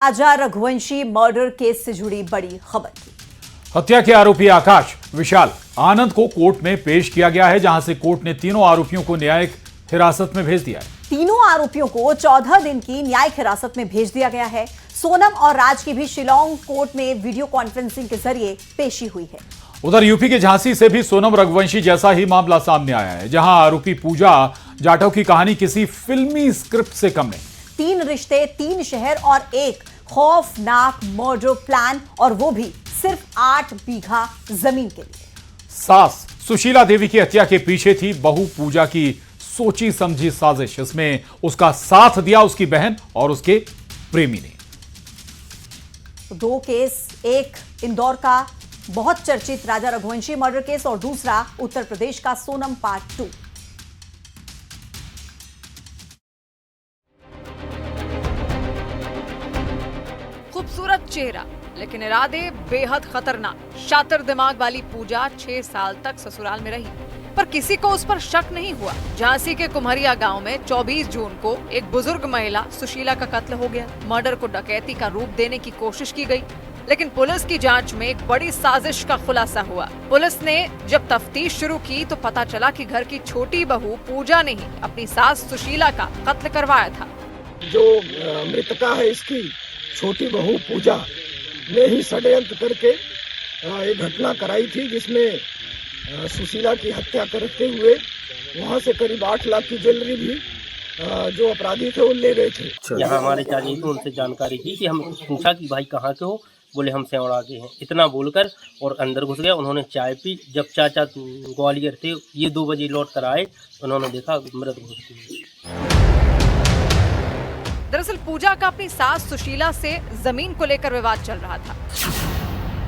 राजा Raghuvanshi murder case से जुड़ी बड़ी खबर की। हत्या के आरोपी आकाश, विशाल, आनंद को कोर्ट में पेश किया गया है, जहां से कोर्ट ने तीनों आरोपियों को न्यायिक हिरासत में भेज दिया है। तीनों आरोपियों को 14 दिन की न्यायिक हिरासत में भेज दिया गया है। सोनम और राज की भी शिलांग कोर्ट में वीडियो कॉन्फ्रेंसिंग के जरिए पेशी हुई है। उधर यूपी के झांसी से भी सोनम रघुवंशी जैसा ही मामला सामने आया है, जहां आरोपी पूजा जाटव की कहानी किसी फिल्मी स्क्रिप्ट से कम नहीं। 3 रिश्ते, 3 शहर और एक खौफनाक मर्डर प्लान, और वो भी सिर्फ 8 बीघा जमीन के लिए। सास सुशीला देवी की हत्या के पीछे थी बहू पूजा की सोची समझी साजिश। इसमें उसका साथ दिया उसकी बहन और उसके प्रेमी ने। 2 केस, एक इंदौर का बहुत चर्चित राजा रघुवंशी मर्डर केस और दूसरा उत्तर प्रदेश का सोनम पार्ट 2। खूबसूरत चेहरा लेकिन इरादे बेहद खतरनाक। शातिर दिमाग वाली पूजा 6 साल तक ससुराल में रही, पर किसी को उस पर शक नहीं हुआ। झांसी के कुम्हरिया गांव में 24 जून को एक बुजुर्ग महिला सुशीला का कत्ल हो गया। मर्डर को डकैती का रूप देने की कोशिश की गई, लेकिन पुलिस की जांच में एक बड़ी साजिश का खुलासा हुआ। पुलिस ने जब तफ्तीश शुरू की तो पता चला कि घर की छोटी बहू पूजा ने ही अपनी सास सुशीला का कत्ल करवाया था। जो मृतका है इसकी छोटी बहू पूजा ने ही षड्यंत्र करके एक घटना कराई थी, जिसमें सुशीला की हत्या करते हुए वहां से करीब 8 लाख की ज्वेलरी भी जो अपराधी थे वो ले गए थे। यहाँ हमारे चाची को उनसे जानकारी की कि हम पूछा कि भाई कहाँ के हो, बोले हम सेवड़ा के हैं। इतना बोलकर और अंदर घुस गया। उन्होंने चाय पी। जब चाचा ग्वालियर थे, ये 2 बजे लौट कर आए, उन्होंने देखा मृत घुस गई। दरअसल पूजा का अपनी सास सुशीला से जमीन को लेकर विवाद चल रहा था।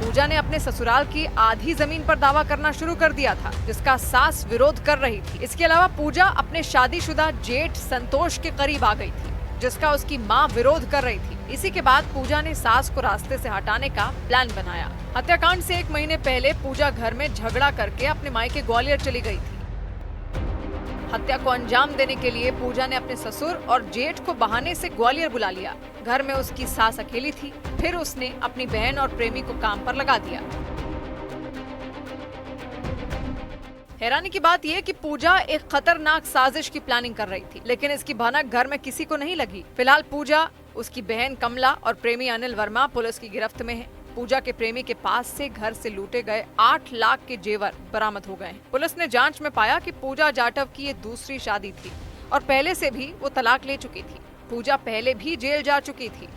पूजा ने अपने ससुराल की आधी जमीन पर दावा करना शुरू कर दिया था, जिसका सास विरोध कर रही थी। इसके अलावा पूजा अपने शादीशुदा जेठ संतोष के करीब आ गई थी, जिसका उसकी मां विरोध कर रही थी। इसी के बाद पूजा ने सास को रास्ते से हटाने का प्लान बनाया। हत्याकांड से 1 महीने पहले पूजा घर में झगड़ा करके अपने मायके ग्वालियर चली गई थी। हत्या को अंजाम देने के लिए पूजा ने अपने ससुर और जेठ को बहाने से ग्वालियर बुला लिया। घर में उसकी सास अकेली थी। फिर उसने अपनी बहन और प्रेमी को काम पर लगा दिया। हैरानी की बात यह कि पूजा एक खतरनाक साजिश की प्लानिंग कर रही थी, लेकिन इसकी भनक घर में किसी को नहीं लगी। फिलहाल पूजा, उसकी बहन कमला और प्रेमी अनिल वर्मा पुलिस की गिरफ्त में है। पूजा के प्रेमी के पास से घर से लूटे गए 8 लाख के जेवर बरामद हो गए। पुलिस ने जांच में पाया कि पूजा जाटव की ये दूसरी शादी थी और पहले से भी वो तलाक ले चुकी थी। पूजा पहले भी जेल जा चुकी थी।